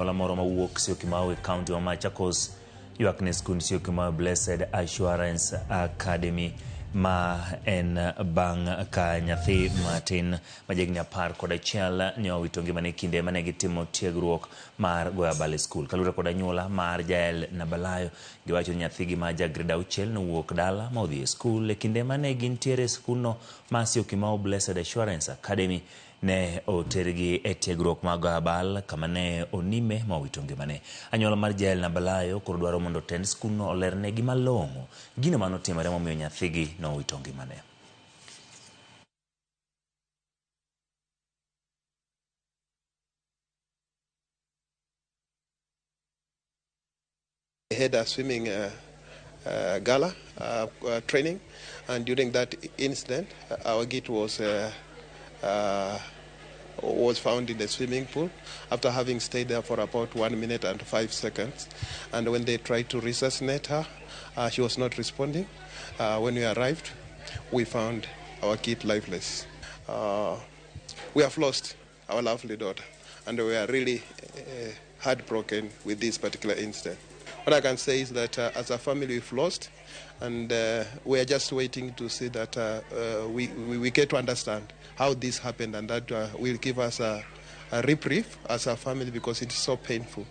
Moro mawuok Syokimau e county wa Machakos ywak ne skund Syokimau Blessed Assurance Academy ma en bang' ka nyathi matin majegni 11 ne owito ngimane kinde mane gitimo tiegruok mar goyo abal e skul. Kalure kod anyuola mar Jael Nabalayo, giwacho nyathi gi ma ja grade 6 nowuok dala ma odhi e skul e kinde mane gintiere e skulno ma Syokimau Blessed Assurance Academy ne otergi e tiegruok mag abal kama ne onime ma owito ngimane. Anyuola mar Jael Nabalayo koro dwaro mondo tend skulno olernegi malong'o gino manotimore momiyo nyathigi nowito ngimane. I had a swimming gala training, and during that incident, our gate was found in the swimming pool after having stayed there for about 1 minute and 5 seconds. And when they tried to resuscitate her, she was not responding. When we arrived, we found our kid lifeless. We have lost our lovely daughter, and we are really heartbroken with this particular incident. What I can say is that as a family we've lost, and we are just waiting to see that we get to understand how this happened, and that will give us a reprieve as a family, because it is so painful.